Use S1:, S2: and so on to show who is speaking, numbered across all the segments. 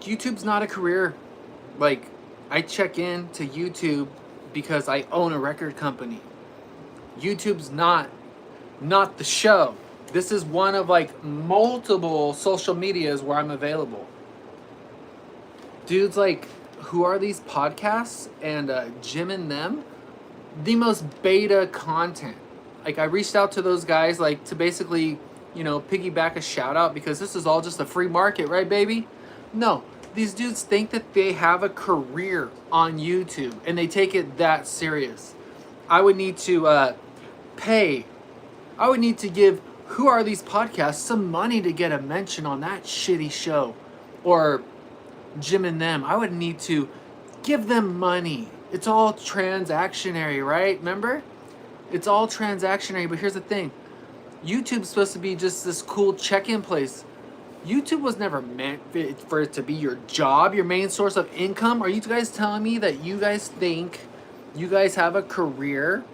S1: YouTube's not a career. Like, I check in to YouTube because I own a record company. YouTube's not the show. This is one of like multiple social medias where I'm available. Dudes like, who are these podcasts and Jim and them? The most beta content. Like, I reached out to those guys like to basically, piggyback a shout out because this is all just a free market, right, baby? No, these dudes think that they have a career on YouTube and they take it that serious. I would need to pay. I would need to give who are these podcasts some money to get a mention on that shitty show, or Jim and them. I would need to give them money. It's all transactionary, right? Remember? It's all transactionary, but here's the thing. YouTube's supposed to be just this cool check-in place. YouTube was never meant for it to be your job, your main source of income. Are you guys telling me that you guys think you guys have a career?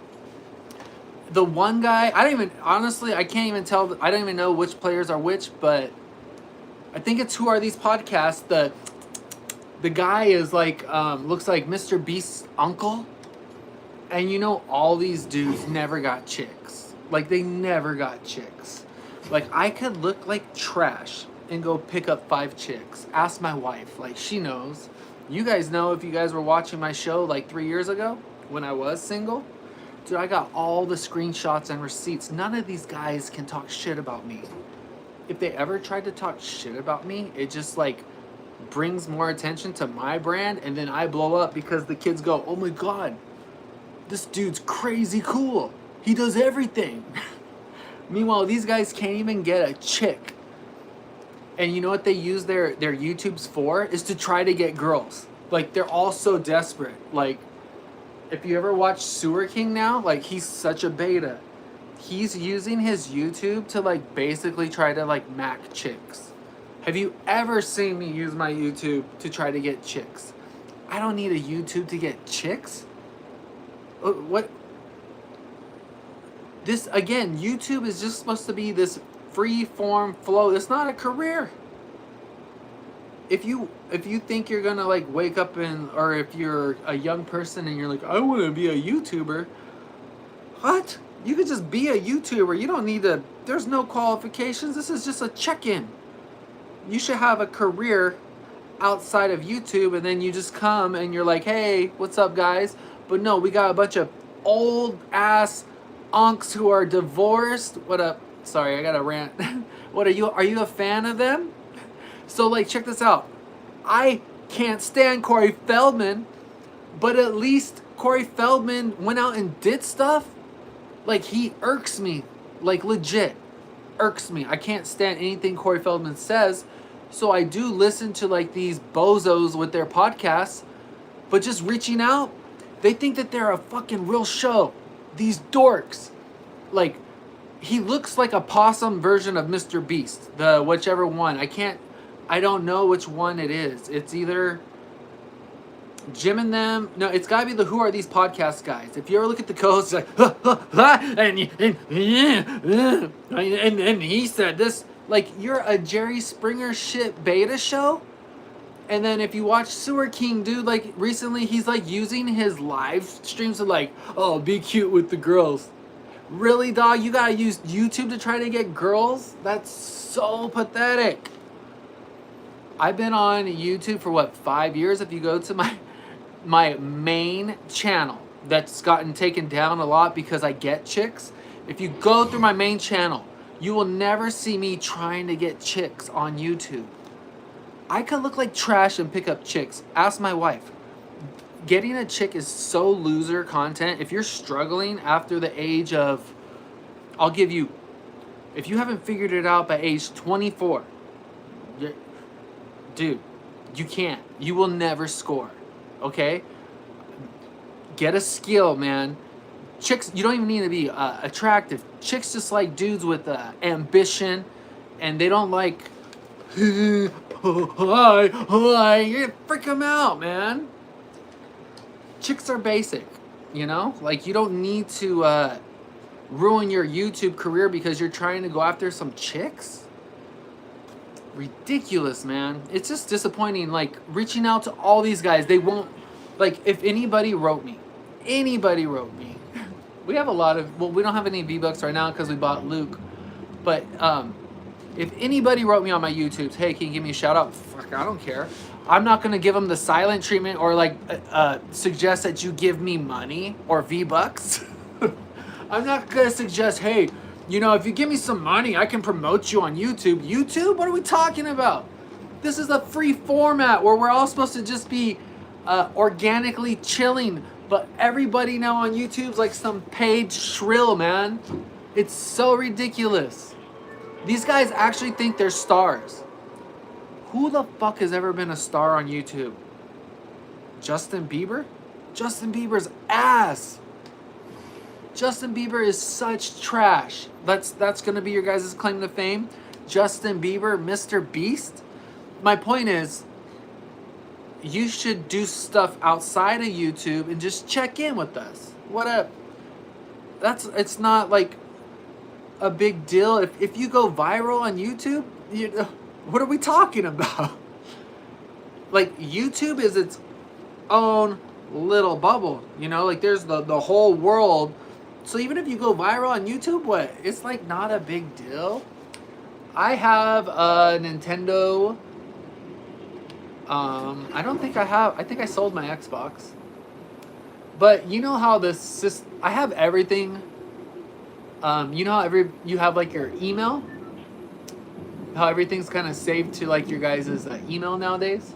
S1: The one guy, I can't even tell, I don't even know which players are which, but I think it's Who Are These Podcasts? The guy is like, looks like Mr. Beast's uncle. And all these dudes never got chicks. Like, they never got chicks. Like, I could look like trash and go pick up 5 chicks. Ask my wife. Like, she knows. You guys know if you guys were watching my show like 3 years ago when I was single. Dude, I got all the screenshots and receipts. None of these guys can talk shit about me. If they ever tried to talk shit about me, it just like brings more attention to my brand, and then I blow up because the kids go, oh my god, this dude's crazy cool. He does everything. Meanwhile, these guys can't even get a chick. And you know what they use their YouTubes for? Is to try to get girls. Like, they're all so desperate. Like, if you ever watch Sewer King now, like, he's such a beta. He's using his YouTube to like basically try to like mac chicks. Have you ever seen me use my YouTube to try to get chicks? I don't need a YouTube to get chicks. What? This, again, YouTube is just supposed to be this free form flow. It's not a career. If you think you're gonna like wake up or if you're a young person and you're like, I want to be a YouTuber, what? You could just be a YouTuber. You don't need to, there's no qualifications. This is just a check-in. You should have a career outside of YouTube, and then you just come and you're like, hey, what's up, guys? But no, we got a bunch of old ass unks who are divorced. What up? Sorry, I got to rant. What are you a fan of them? So like, check this out. I can't stand Corey Feldman, but at least Corey Feldman went out and did stuff. Like, he irks me. Like, legit irks me. I can't stand anything Corey Feldman says. So I do listen to like these bozos with their podcasts, but just reaching out, they think that they're a fucking real show. These dorks. Like, he looks like a possum version of Mr. Beast. The whichever one. I don't know which one it is. It's either Jim and them. No, it's gotta be the Who Are These Podcast guys. If you ever look at the co-hosts, like, and he said this, like, you're a Jerry Springer shit beta show. And then if you watch Sewer King, dude, like, recently he's like using his live streams to like, oh, be cute with the girls. Really, dog? You gotta use YouTube to try to get girls? That's so pathetic. I've been on YouTube for what, 5 years? If you go to my main channel that's gotten taken down a lot because I get chicks. If you go through my main channel, you will never see me trying to get chicks on YouTube. I could look like trash and pick up chicks. Ask my wife. Getting a chick is so loser content. If you're struggling after the age of, I'll give you, if you haven't figured it out by age 24, dude, you can't. You will never score. Okay? Get a skill, man. Chicks, you don't even need to be attractive. Chicks just like dudes with ambition, and they don't like, hi, you freak them out, man. Chicks are basic, Like, you don't need to ruin your YouTube career because you're trying to go after some chicks. Ridiculous, man. It's just disappointing. Like, reaching out to all these guys, they won't. Like, if anybody wrote me, we have a lot of. Well, we don't have any V-Bucks right now because we bought Luke. But if anybody wrote me on my YouTubes, hey, can you give me a shout out? Fuck, I don't care. I'm not gonna give them the silent treatment or like suggest that you give me money or V-Bucks. I'm not gonna suggest, hey, you know, if you give me some money, I can promote you on YouTube. YouTube? What are we talking about? This is a free format where we're all supposed to just be organically chilling. But everybody now on YouTube's like some paid shrill, man. It's so ridiculous. These guys actually think they're stars. Who the fuck has ever been a star on YouTube? Justin Bieber? Justin Bieber's ass. Justin Bieber is such trash. That's gonna be your guys' claim to fame. Justin Bieber, Mr. Beast. My point is, you should do stuff outside of YouTube and just check in with us. What up? It's not like a big deal. If you go viral on YouTube, what are we talking about? Like, YouTube is its own little bubble, you know? Like, there's the whole world. So even if you go viral on YouTube, what? It's like not a big deal. I have a Nintendo. I don't think I have. I think I sold my Xbox. But you know how this I have everything. You know how you have like your email? How everything's kind of saved to like your guys' email nowadays?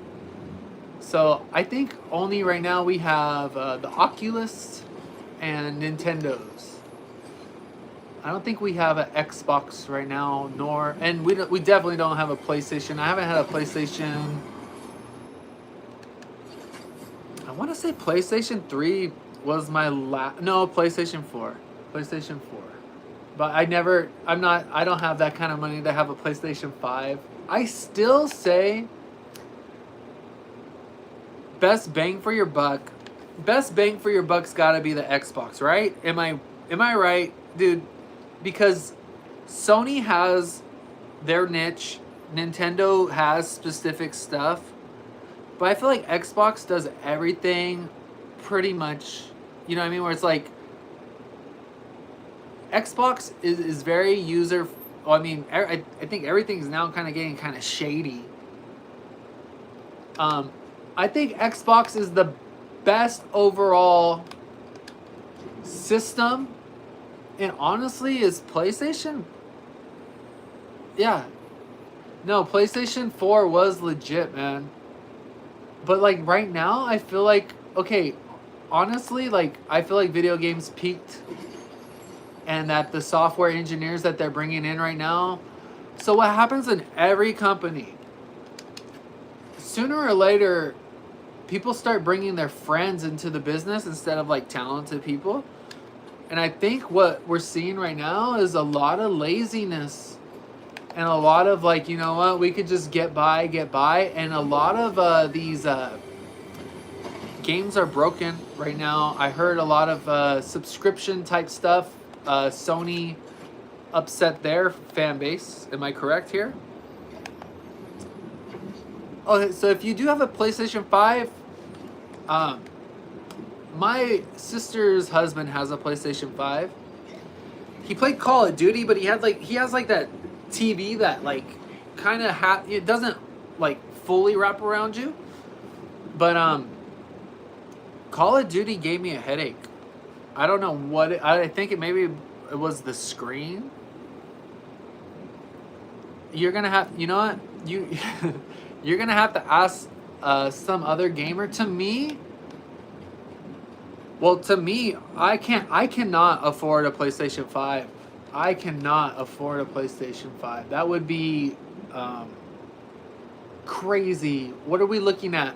S1: So I think only right now we have the Oculus and Nintendo's. I don't think we have an Xbox right now, and we definitely don't have a PlayStation. I haven't had a PlayStation. I want to say PlayStation 3 was my no, PlayStation 4. PlayStation 4. But I don't have that kind of money to have a PlayStation 5. I still say best bang for your buck's gotta be the Xbox, right? Am I right, dude? Because Sony has their niche, Nintendo has specific stuff, but I feel like Xbox does everything pretty much, you know what I mean? Where it's like, Xbox is very user. Well, I mean, I think everything's now kind of getting kind of shady. I think Xbox is the best overall system, and honestly, is PlayStation. Yeah, no, PlayStation 4 was legit, man. But like right now, I feel like, okay, honestly, like I feel like video games peaked. And that the software engineers that they're bringing in right now. So what happens in every company? Sooner or later, people start bringing their friends into the business instead of like talented people. And I think what we're seeing right now is a lot of laziness. And a lot of like, you know what, we could just get by. And a lot of these games are broken right now. I heard a lot of subscription type stuff. Sony upset their fan base. Am I correct here? Oh, so if you do have a PlayStation 5, my sister's husband has a PlayStation 5. He played Call of Duty, but he has like that TV that like kind of it doesn't like fully wrap around you. But Call of Duty gave me a headache. I don't know what I think maybe it was the screen. You're gonna have, you know what, you're gonna have to ask some other gamer. To me, I cannot afford a PlayStation 5. I cannot afford a PlayStation 5. That would be crazy. What are we looking at?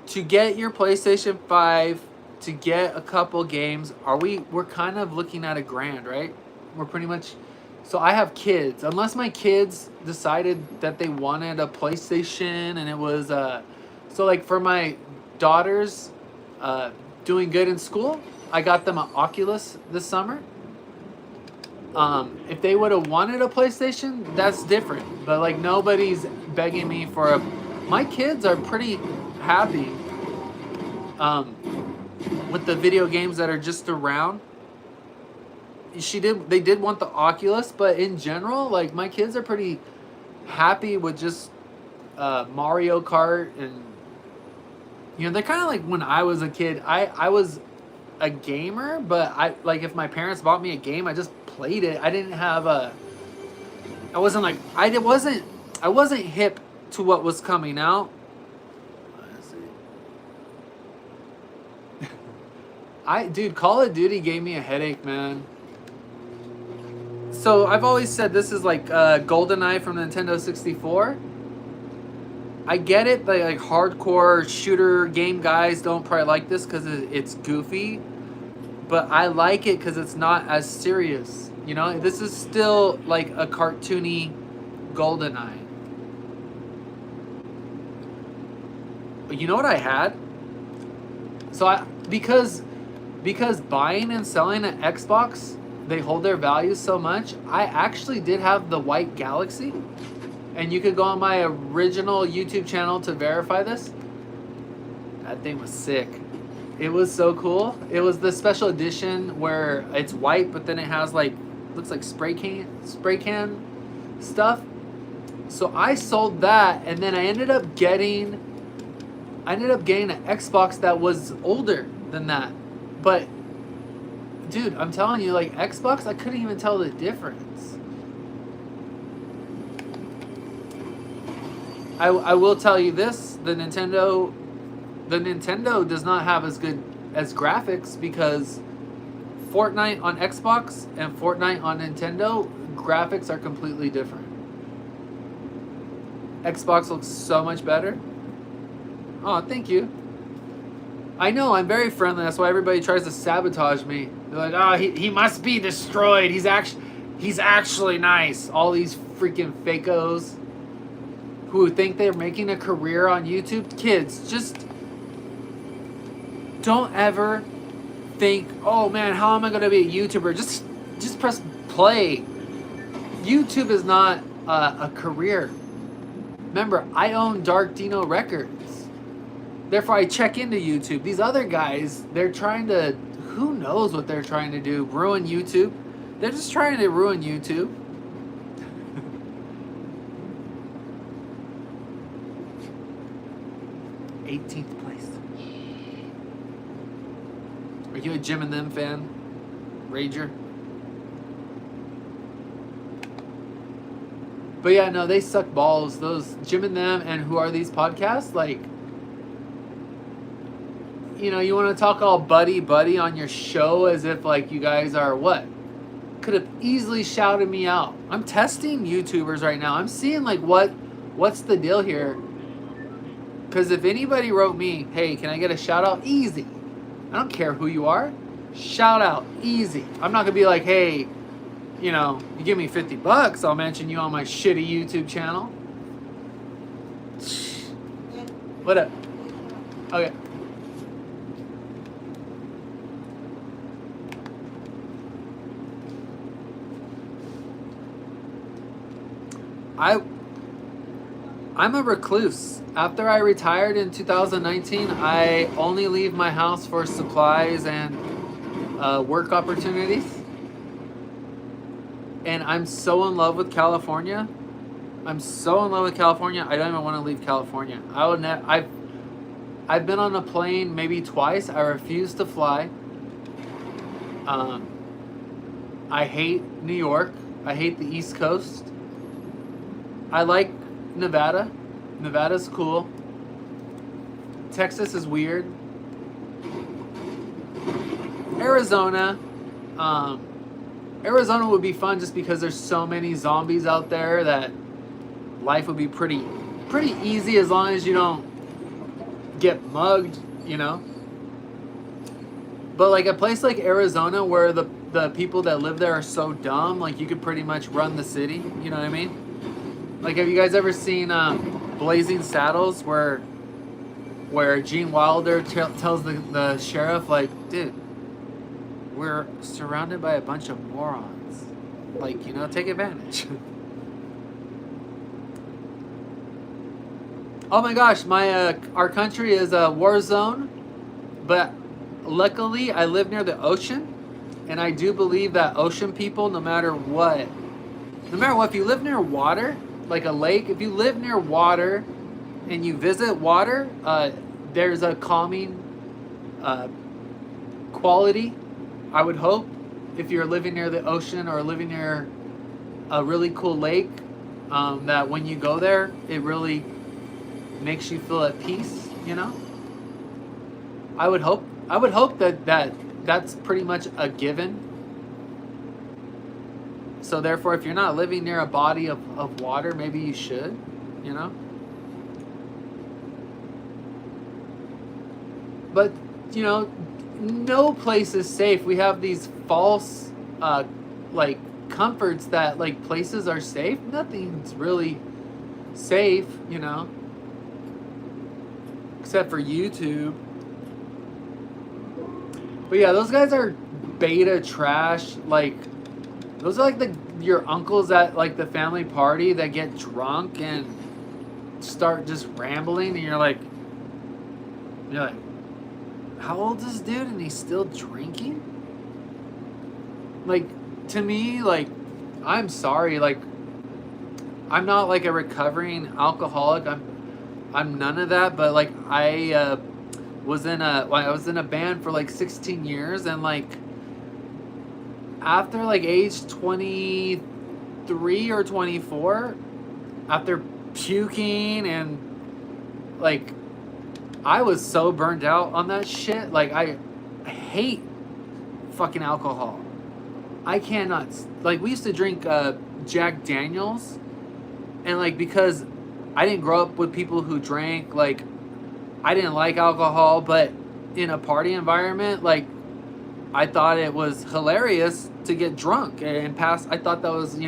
S1: To get your PlayStation 5, to get a couple games, we're kind of looking at $1,000, right? We're pretty much. So I have kids. Unless my kids decided that they wanted a PlayStation, and it was so like for my daughters doing good in school, I got them an Oculus this summer. If they would have wanted a PlayStation, that's different. But like nobody's begging me for a. My kids are pretty happy um, with the video games that are just around. They did want the Oculus, but in general, like my kids are pretty happy with just Mario Kart, and they're kind of like when I was a kid. I was a gamer, but I like if my parents bought me a game, I just played it. I didn't have a. I wasn't like I wasn't hip to what was coming out. Dude, Call of Duty gave me a headache, man. So I've always said this is like GoldenEye from Nintendo 64. I get it, like hardcore shooter game guys don't probably like this because it's goofy, but I like it because it's not as serious. This is still like a cartoony GoldenEye. But you know what I had? So because buying and selling an Xbox, they hold their value so much. I actually did have the white Galaxy, and you could go on my original YouTube channel to verify this. That thing was sick. It was so cool. It was the special edition where it's white, but then it has like looks like spray can stuff. So I sold that, and then I ended up getting an Xbox that was older than that. But dude, I'm telling you, like Xbox, I couldn't even tell the difference. I will tell you this, the Nintendo does not have as good as graphics, because Fortnite on Xbox and Fortnite on Nintendo, graphics are completely different. Xbox looks so much better. Oh, thank you. I know, I'm very friendly. That's why everybody tries to sabotage me. They're like, oh, he must be destroyed. He's actually nice. All these freaking fakos who think they're making a career on YouTube. Kids, just don't ever think, oh man, how am I going to be a YouTuber? Just press play. YouTube is not a career. Remember, I own Dark Dino Records. Therefore, I check into YouTube. These other guys, they're trying to, who knows what they're trying to do? Ruin YouTube? They're just trying to ruin YouTube. '18th place. Are you a Jim and Them fan? Rager? But yeah, no, they suck balls. Those Jim and Them and Who Are These Podcasts? Like, you want to talk all buddy on your show as if like you guys are what? Could have easily shouted me out. I'm testing YouTubers right now. I'm seeing like what's the deal here? Because if anybody wrote me, hey, can I get a shout out? Easy. I don't care who you are. Shout out. Easy. I'm not going to be like, hey, you give me $50, I'll mention you on my shitty YouTube channel. What up? Okay. I'm a recluse. After I retired in 2019, I only leave my house for supplies and work opportunities. And I'm so in love with California. I don't even want to leave California. I've been on a plane maybe twice. I refuse to fly. I hate New York. I hate the East Coast. I like Nevada. Nevada's cool. Texas is weird. Arizona. Arizona would be fun just because there's so many zombies out there that life would be pretty easy as long as you don't get mugged, But like a place like Arizona where the people that live there are so dumb, like you could pretty much run the city, you know what I mean? Like, have you guys ever seen Blazing Saddles, where Gene Wilder tells the sheriff, like, dude, we're surrounded by a bunch of morons. Like, take advantage. Oh my gosh, our country is a war zone, but luckily I live near the ocean, and I do believe that ocean people, no matter what, if you live near water, like a lake, if you live near water and you visit water, there's a calming quality, I would hope, if you're living near the ocean or living near a really cool lake, that when you go there, it really makes you feel at peace, I would hope that's pretty much a given. So therefore, if you're not living near a body of water, maybe you should, But, no place is safe. We have these false, comforts that, places are safe. Nothing's really safe, except for YouTube. But yeah, those guys are beta trash. Those are your uncles at the family party that get drunk and start just rambling, and you're like, how old is this dude and he's still drinking? To me, I'm sorry, I'm not a recovering alcoholic. I'm none of that, but I was in a band for 16 years, and after age 23 or 24, after puking and I was so burned out on that shit. I hate fucking alcohol. I cannot. We used to drink Jack Daniels, and because I didn't grow up with people who drank, I didn't like alcohol, but in a party environment, I thought it was hilarious to get drunk and pass. I thought that was,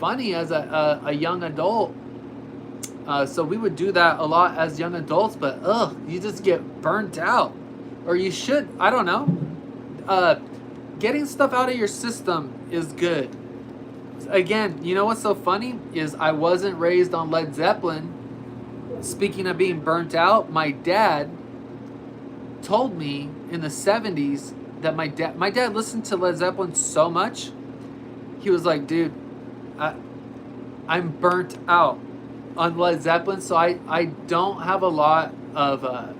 S1: funny as a young adult. So we would do that a lot as young adults, but you just get burnt out. Or you should, I don't know. Getting stuff out of your system is good. Again, you know what's so funny is I wasn't raised on Led Zeppelin. Speaking of being burnt out, my dad told me in the 70s that my dad listened to Led Zeppelin so much, he was like, dude, I'm burnt out on Led Zeppelin, so I don't have a lot of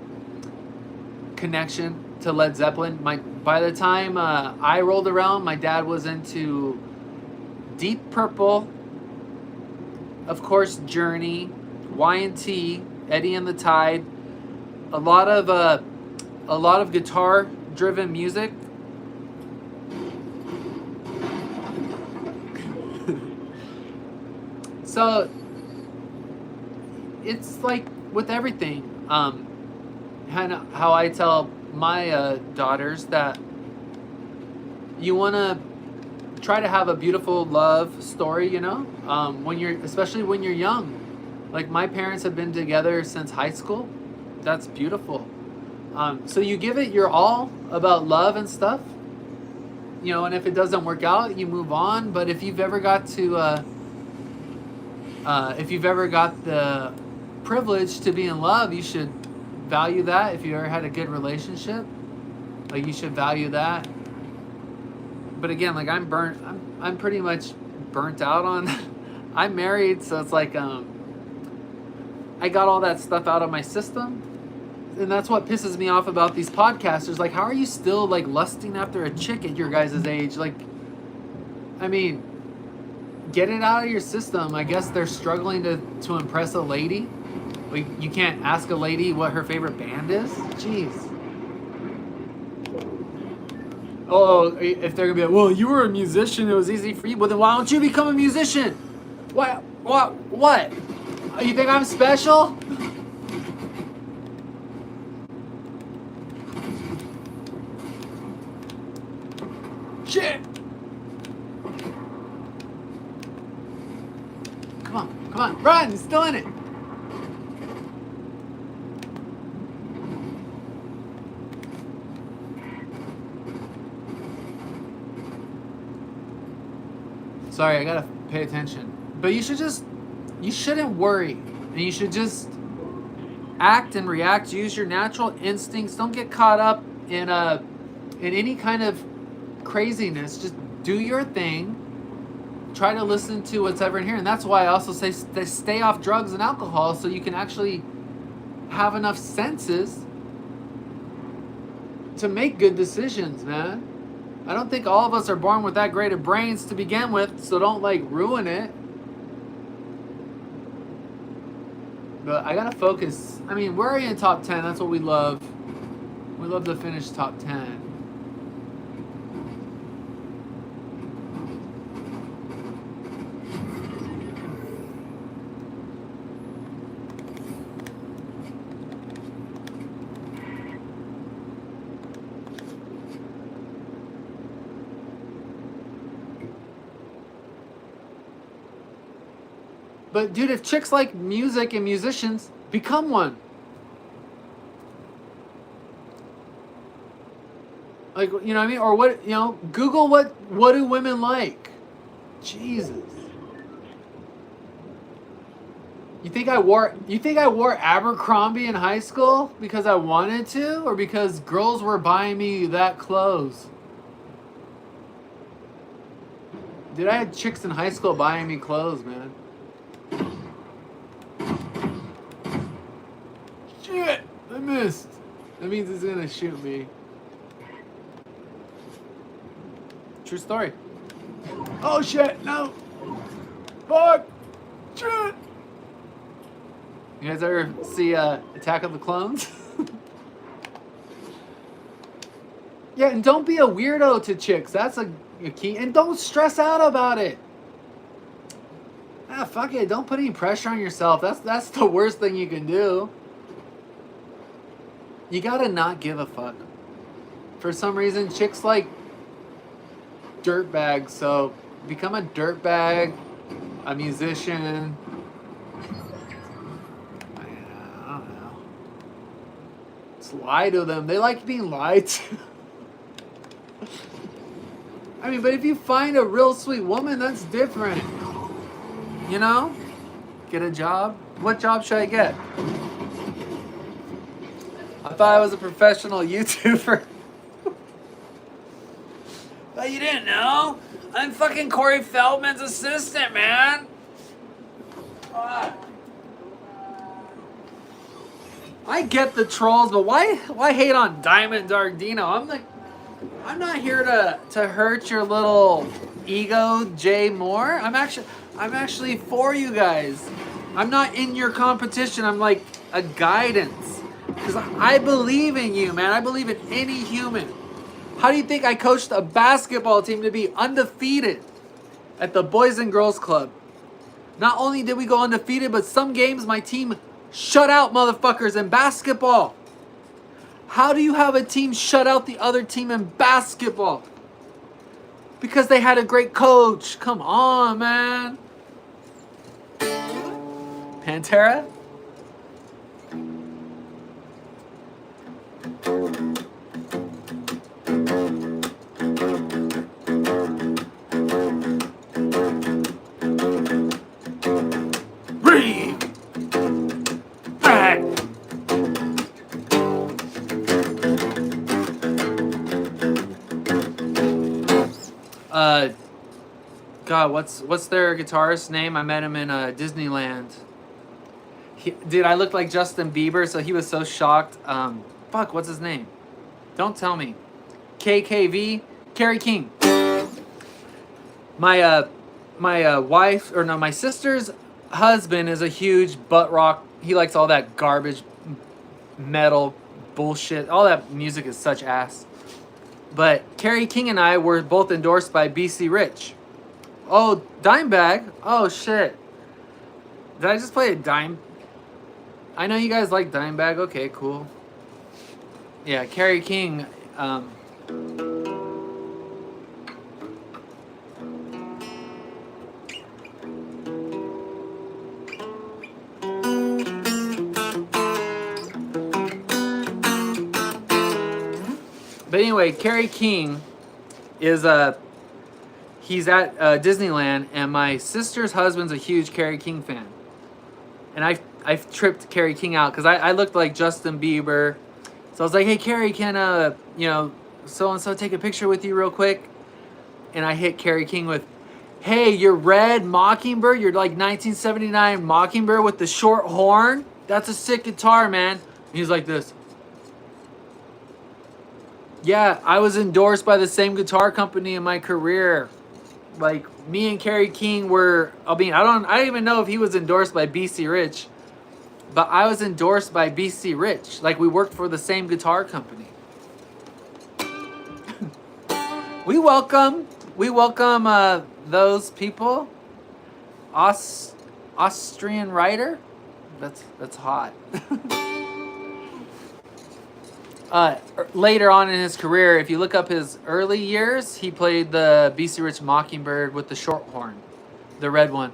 S1: connection to Led Zeppelin. By the time I rolled around, my dad was into Deep Purple, of course, Journey, Y&T, Eddie and the Tide, a lot of guitar-driven music. So it's with everything. How I tell my daughters that you want to try to have a beautiful love story, especially when you're young. My parents have been together since high school. That's beautiful. So you give it your all about love and stuff, and if it doesn't work out, you move on. But if you've ever got to, if you've ever got the privilege to be in love, you should value that. If you ever had a good relationship, you should value that. But again, I'm pretty much burnt out on. I'm married, so it's I got all that stuff out of my system. And that's what pisses me off about these podcasters. How are you still lusting after a chick at your guys' age? I mean, get it out of your system. I guess they're struggling to impress a lady. You can't ask a lady what her favorite band is? Jeez. Oh, if they're gonna be well, you were a musician, it was easy for you. Well, then why don't you become a musician? What? You think I'm special? Shit! Come on, run! He's still in it! Sorry, I gotta pay attention. But you shouldn't worry. And you should just act and react. Use your natural instincts. Don't get caught up in any kind of craziness. Just do your thing. Try to listen to what's ever in here. And that's why I also say stay off drugs and alcohol, so you can actually have enough senses to make good decisions, man. I don't think all of us are born with that great of brains to begin with, so don't like ruin it. But I gotta focus. I mean, we're already in top 10. That's what we love. We love to finish top 10. But dude, if chicks like music and musicians, become one. Like, you know what I mean? Or what, you know, Google what do women like? Jesus. You think I wore Abercrombie in high school because I wanted to, or because girls were buying me that clothes? Dude, I had chicks in high school buying me clothes, man. Shit! I missed. That means he's gonna shoot me. True story. Oh shit! No! Fuck! Shit! You guys ever see Attack of the Clones? Yeah, and don't be a weirdo to chicks. That's a key. And don't stress out about it. Ah, fuck it. Don't put any pressure on yourself. That's the worst thing you can do. You gotta not give a fuck. For some reason, chicks like dirtbags, so become a dirtbag, a musician. I don't know. Just lie to them. They like being lied to. I mean, but if you find a real sweet woman, that's different. You know? Get a job. What job should I get? I thought I was a professional YouTuber. But you didn't know? I'm fucking Corey Feldman's assistant, man. I get the trolls, but why hate on Diamond Dark Dino? I'm not here to hurt your little ego, Jay Moore. I'm actually for you guys. I'm not in your competition. I'm like a guidance. Because I believe in you, man. I believe in any human. How do you think I coached a basketball team to be undefeated at the Boys and Girls Club? Not only did we go undefeated, but some games my team shut out motherfuckers in basketball. How do you have a team shut out the other team in basketball? Because they had a great coach. Come on, man. Pantera? God, what's their guitarist's name? I met him in Disneyland. Dude, I looked like Justin Bieber, so he was so shocked. Fuck, what's his name? Don't tell me. KKV, Kerry King. My wife, or no, my sister's husband is a huge butt rock. He likes all that garbage, metal, bullshit. All that music is such ass. But Kerry King and I were both endorsed by BC Rich. Oh, Dimebag? Oh, shit. Did I just play a dime? I know you guys like Dimebag. Okay, cool. Yeah, Kerry King. But anyway, Kerry King is he's at Disneyland, and my sister's husband's a huge Carrie King fan, and I've tripped Carrie King out because I looked like Justin Bieber, so I was like, hey Carrie, can so and so take a picture with you real quick, and I hit Carrie King with, hey, your red Mockingbird, your like 1979 Mockingbird with the short horn, that's a sick guitar, man. And he's like this. Yeah, I was endorsed by the same guitar company in my career. Like, me and Carrie King were, I don't even know if he was endorsed by BC Rich, but I was endorsed by BC Rich. Like, we worked for the same guitar company. We welcome those people. Austrian writer. That's hot. Later on in his career, if you look up his early years, he played the BC Rich Mockingbird with the short horn, the red one.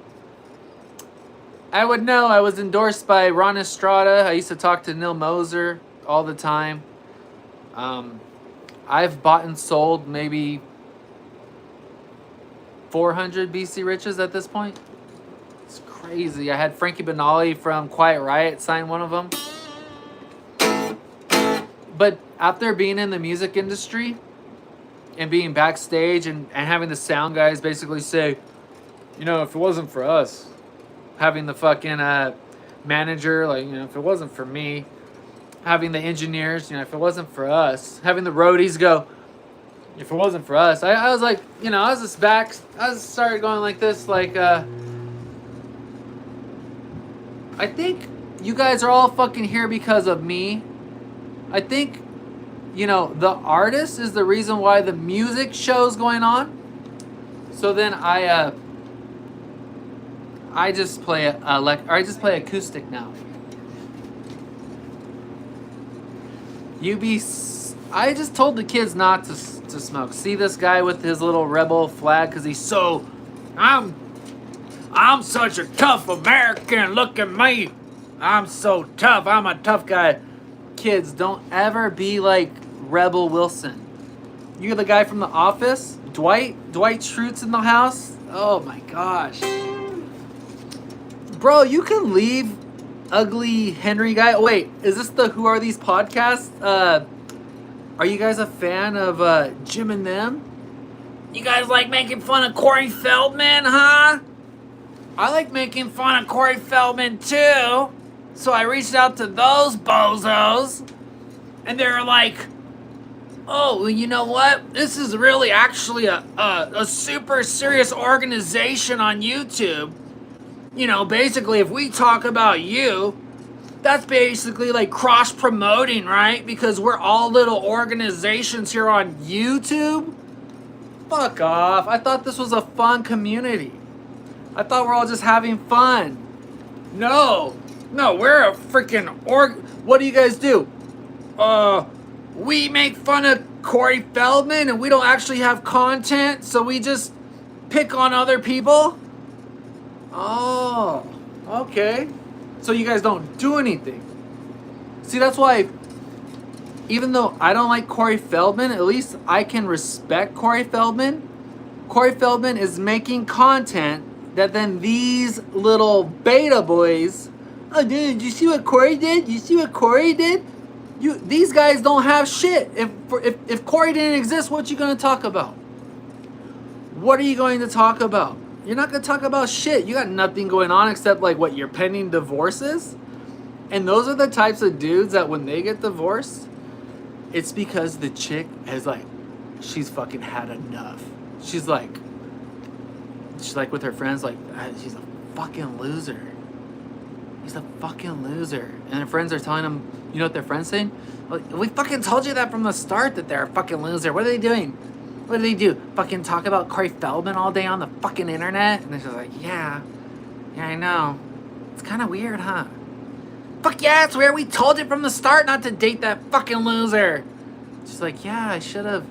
S1: I would know. I was endorsed by Ron Estrada. I used to talk to Neil Moser all the time. I've bought and sold maybe 400 BC Riches at this point. It's crazy. I had Frankie Benali from Quiet Riot sign one of them. But after being in the music industry and being backstage and having the sound guys basically say, if it wasn't for us, having the fucking manager, like, if it wasn't for me, having the engineers, if it wasn't for us, having the roadies go, if it wasn't for us, I was like, I was started going like this, like, I think you guys are all fucking here because of me. I think, the artist is the reason why the music show's going on. So then I just play I just play acoustic now. I just told the kids not to smoke. See this guy with his little rebel flag because he's so, I'm such a tough American. Look at me. I'm so tough. I'm a tough guy. Kids, don't ever be like Rebel Wilson. You're the guy from The Office? Dwight Schrute's in the house? Oh my gosh. Bro, you can leave ugly Henry guy. Wait, is this the Who Are These podcasts? Are you guys a fan of Jim and Them? You guys like making fun of Corey Feldman, huh? I like making fun of Corey Feldman too. So I reached out to those bozos, and they were like, oh, well, you know what? This is really actually a super serious organization on YouTube. Basically, if we talk about you, that's basically like cross-promoting, right? Because we're all little organizations here on YouTube. Fuck off. I thought this was a fun community. I thought we're all just having fun. No, we're a freaking What do you guys do? We make fun of Corey Feldman and we don't actually have content, so we just pick on other people? Oh, okay. So you guys don't do anything. See, that's why, even though I don't like Corey Feldman, at least I can respect Corey Feldman. Corey Feldman is making content that then these little beta boys, oh, dude, you see what Corey did? You see what Corey did? These guys don't have shit. If Corey didn't exist, what you gonna talk about? What are you going to talk about? You're not gonna talk about shit. You got nothing going on except like what your pending divorces. And those are the types of dudes that when they get divorced, it's because the chick has like, she's fucking had enough. She's like with her friends, like, she's a fucking loser. He's a fucking loser. And their friends are telling him, you know what their friends saying? Like, we fucking told you that from the start that they're a fucking loser. What are they doing? What do they do? Fucking talk about Corey Feldman all day on the fucking internet? And they're just like, yeah, I know. It's kind of weird, huh? Fuck yeah, it's weird. We told you from the start not to date that fucking loser. She's like, yeah, I should have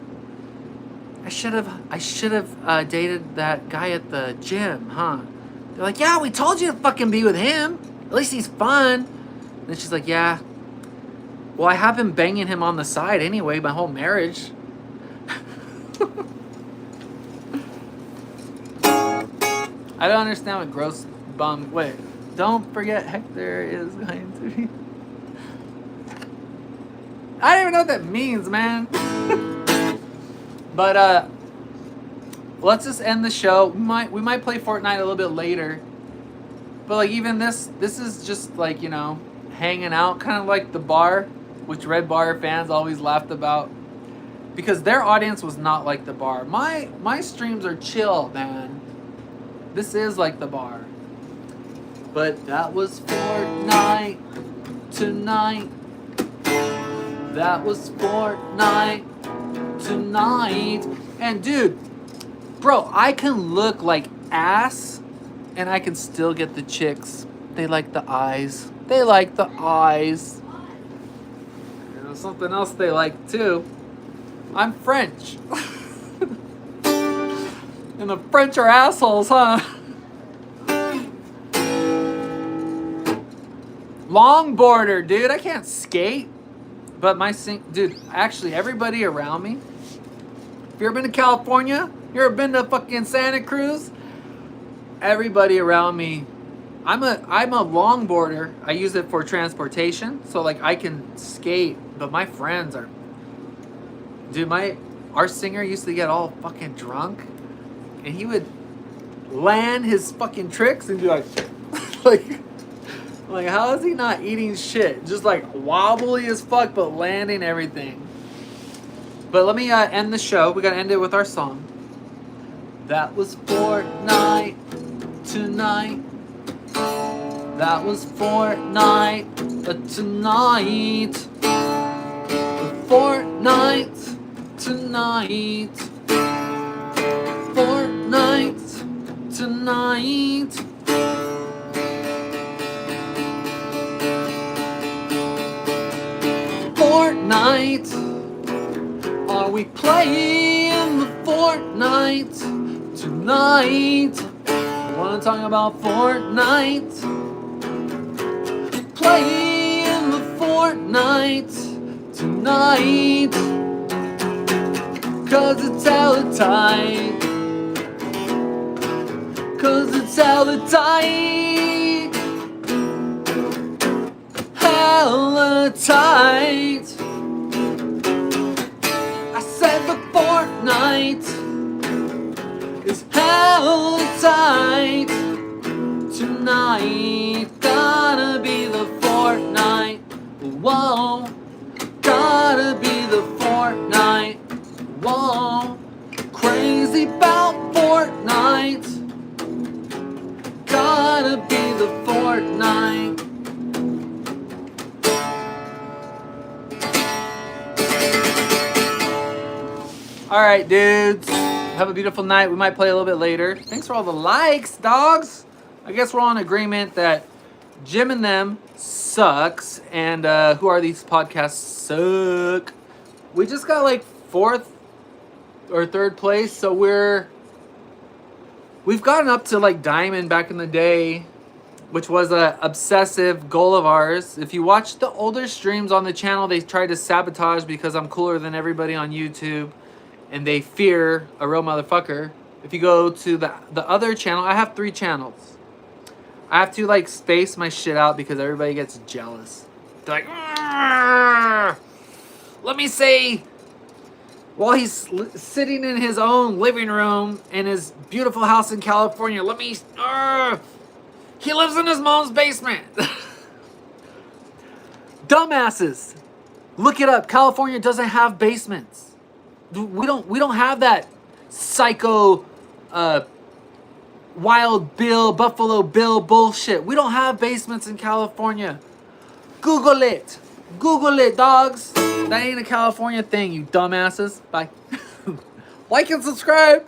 S1: dated that guy at the gym, huh? They're like, yeah, we told you to fucking be with him. At least he's fun. And then she's like, yeah. Well, I have been banging him on the side anyway, my whole marriage. I don't understand what gross bum. Wait, don't forget Hector is going to be. I don't even know what that means, man. But let's just end the show. We might play Fortnite a little bit later. But like even this is just like, you know, hanging out, kind of like the bar, which Red Bar fans always laughed about. Because their audience was not like the bar. My streams are chill, man. This is like the bar. But that was Fortnite tonight. That was Fortnite tonight. And dude, bro, I can look like ass and I can still get the chicks. They like the eyes. They like the eyes. You know, something else they like too. I'm French. And the French are assholes, huh? Longboarder, dude. I can't skate. But dude, actually, everybody around me. If you ever been to California, you ever been to fucking Santa Cruz? Everybody around me. I'm a longboarder. I use it for transportation. So like I can skate, but my friends are. Dude, our singer used to get all fucking drunk, and he would land his fucking tricks and be like, like how is he not eating shit? Just like wobbly as fuck, but landing everything. But let me end the show. We gotta end it with our song. That was Fortnite tonight. That was Fortnite tonight. Fortnite tonight. Fortnite tonight. Fortnite. Are we playing the Fortnite tonight? Wanna talk about Fortnite? Playing the Fortnite tonight. 'Cause it's hella tight. 'Cause it's hella tight. Hella tight. I said the Fortnite is hella tight. Tonight gotta be the Fortnite. Whoa. Gotta be the Fortnite. Whoa. Crazy about Fortnite. Gotta be the Fortnite. Alright, dudes. Have a beautiful night. We might play a little bit later. Thanks for all the likes, dogs. I guess we're all in agreement that Jim and them sucks. And who are these podcasts suck. We just got like 4th or 3rd place. So we've gotten up to like diamond back in the day, which was a obsessive goal of ours. If you watch the older streams on the channel, they tried to sabotage because I'm cooler than everybody on YouTube. And they fear a real motherfucker. If you go to the other channel, I have 3 channels. I have to like space my shit out because everybody gets jealous. They're like, "Argh! Let me say," while he's sitting in his own living room in his beautiful house in California, let me, he lives in his mom's basement. Dumbasses. Look it up. California doesn't have basements. We don't have that psycho Wild Bill, Buffalo Bill bullshit. We don't have basements in California. Google it. Google it, dogs. That ain't a California thing, you dumbasses. Bye. Like and subscribe.